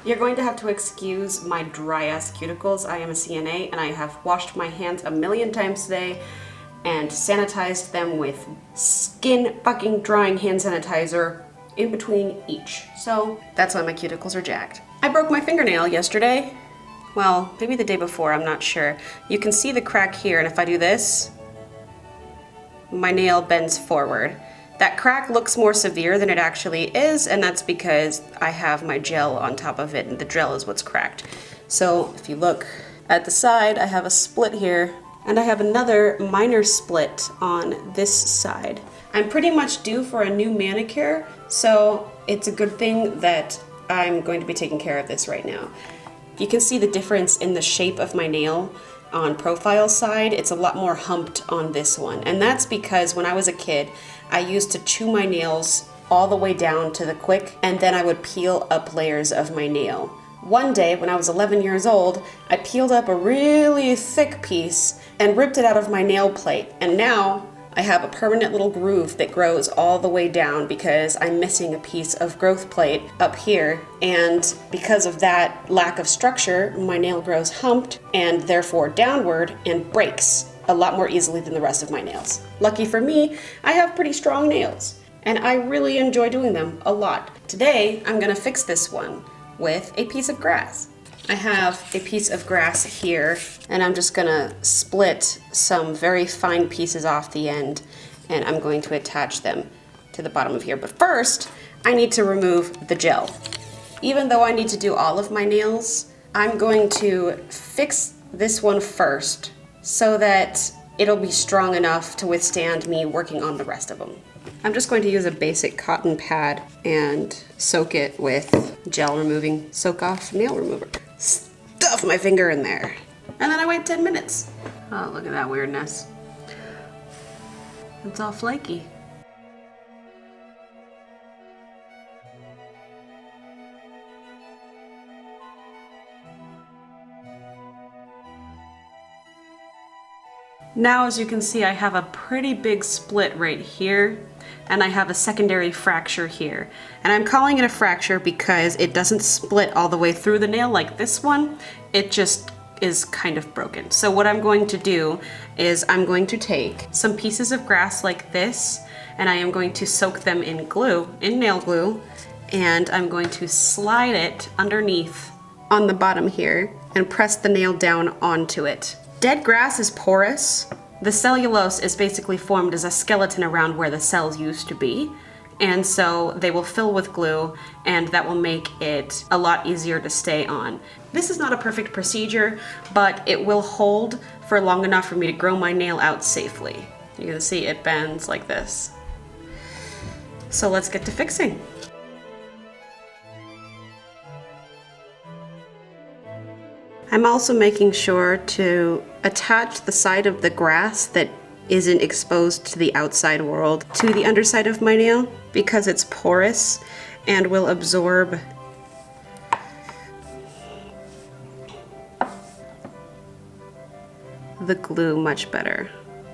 You're going to have to excuse my dry ass cuticles. I am a CNA and I have washed my hands a million times today and sanitized them with skin fucking drying hand sanitizer in between each. So that's why my cuticles are jacked. I broke my fingernail yesterday. Well, maybe the day before, I'm not sure. You can see the crack here, and if I do this, my nail bends forward. That crack looks more severe than it actually is, and that's because I have my gel on top of it, and the gel is what's cracked. So if you look at the side, I have a split here, and I have another minor split on this side. I'm pretty much due for a new manicure, so it's a good thing that I'm going to be taking care of this right now. You can see the difference in the shape of my nail on profile side. It's a lot more humped on this one, and that's because when I was a kid, I used to chew my nails all the way down to the quick, and then I would peel up layers of my nail. One day, when I was 11 years old, I peeled up a really thick piece and ripped it out of my nail plate, and now I have a permanent little groove that grows all the way down because I'm missing a piece of growth plate up here, and because of that lack of structure, my nail grows humped and therefore downward and breaks a lot more easily than the rest of my nails. Lucky for me, I have pretty strong nails, and I really enjoy doing them a lot. Today, I'm gonna fix this one with a piece of grass. I have a piece of grass here, and I'm just gonna split some very fine pieces off the end, and I'm going to attach them to the bottom of here. But first, I need to remove the gel. Even though I need to do all of my nails, I'm going to fix this one first so that it'll be strong enough to withstand me working on the rest of them. I'm just going to use a basic cotton pad and soak it with gel removing soak off nail remover. Stuff my finger in there, and then I wait 10 minutes. Oh, look at that weirdness. It's all flaky. Now, as you can see, I have a pretty big split right here, and I have a secondary fracture here. And I'm calling it a fracture because it doesn't split all the way through the nail like this one. It just is kind of broken. So what I'm going to do is I'm going to take some pieces of grass like this, and I am going to soak them in glue, in nail glue, and I'm going to slide it underneath on the bottom here and press the nail down onto it. Dead grass is porous. The cellulose is basically formed as a skeleton around where the cells used to be, and so they will fill with glue, and that will make it a lot easier to stay on. This is not a perfect procedure, but it will hold for long enough for me to grow my nail out safely. You can see it bends like this. So let's get to fixing. I'm also making sure to attach the side of the grass that isn't exposed to the outside world to the underside of my nail because it's porous and will absorb the glue much better.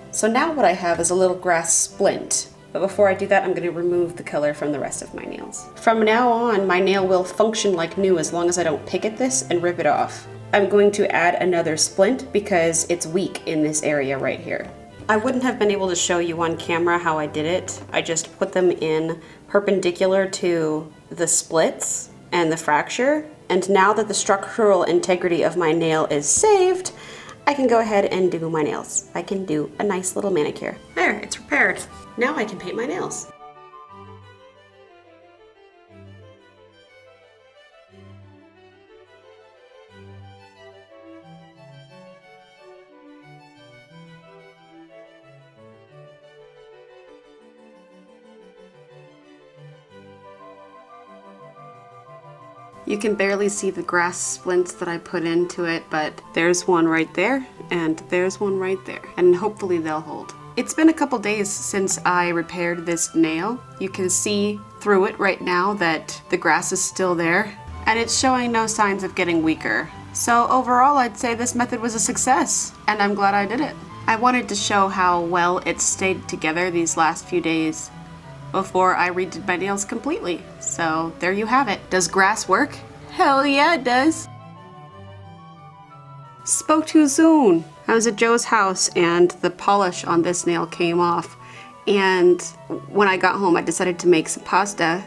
So now what I have is a little grass splint. But before I do that, I'm going to remove the color from the rest of my nails. From now on, my nail will function like new as long as I don't pick at this and rip it off. I'm going to add another splint because it's weak in this area right here. I wouldn't have been able to show you on camera how I did it. I just put them in perpendicular to the splits and the fracture. And now that the structural integrity of my nail is saved, I can go ahead and do my nails. I can do a nice little manicure. There, it's repaired. Now I can paint my nails. You can barely see the grass splints that I put into it, but there's one right there, and there's one right there, and hopefully they'll hold. It's been a couple days since I repaired this nail. You can see through it right now that the grass is still there, and it's showing no signs of getting weaker. So overall, I'd say this method was a success, and I'm glad I did it. I wanted to show how well it stayed together these last few days before I redid my nails completely. So there you have it. Does grass work? Hell yeah, it does. Spoke too soon. I was at Joe's house and the polish on this nail came off. And when I got home, I decided to make some pasta.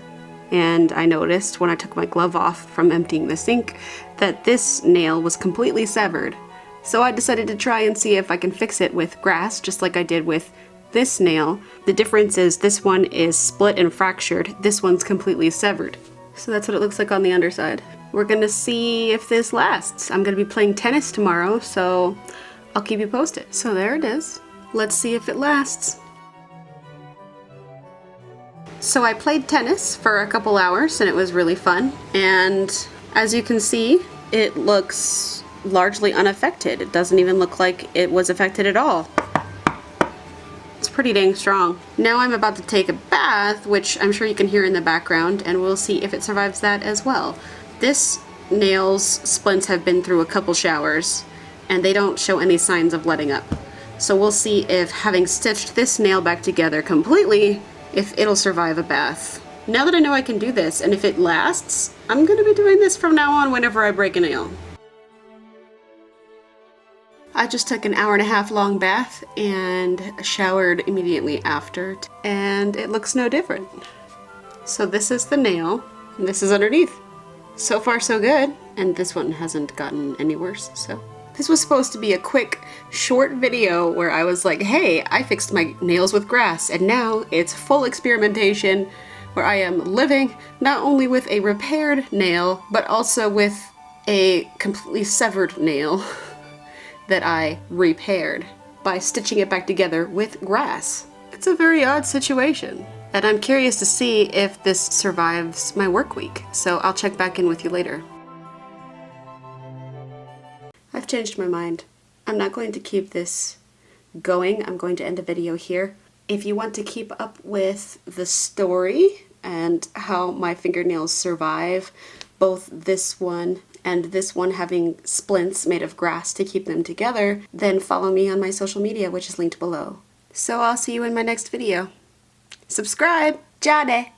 And I noticed when I took my glove off from emptying the sink that this nail was completely severed. So I decided to try and see if I can fix it with grass, just like I did with this nail. The difference is this one is split and fractured. This one's completely severed. So that's what it looks like on the underside. We're gonna see if this lasts. I'm gonna be playing tennis tomorrow, so I'll keep you posted. So there it is. Let's see if it lasts. So I played tennis for a couple hours and it was really fun. And as you can see, it looks largely unaffected. It doesn't even look like it was affected at all. It's pretty dang strong. Now I'm about to take a bath, which I'm sure you can hear in the background, and we'll see if it survives that as well. This nail's splints have been through a couple showers and they don't show any signs of letting up. So we'll see if having stitched this nail back together completely, if it'll survive a bath. Now that I know I can do this, and if it lasts, I'm gonna be doing this from now on whenever I break a nail. I just took an hour-and-a-half long bath and showered immediately after, and it looks no different. So this is the nail, and this is underneath. So far so good, and this one hasn't gotten any worse, so. This was supposed to be a quick, short video where I was like, hey, I fixed my nails with grass, and now it's full experimentation where I am living not only with a repaired nail, but also with a completely severed nail that I repaired by stitching it back together with grass. It's a very odd situation, and I'm curious to see if this survives my work week, so I'll check back in with you later. I've changed my mind. I'm not going to keep this going. I'm going to end the video here. If you want to keep up with the story and how my fingernails survive, both this one and this one having splints made of grass to keep them together, then follow me on my social media, which is linked below. So I'll see you in my next video. Subscribe! Jade!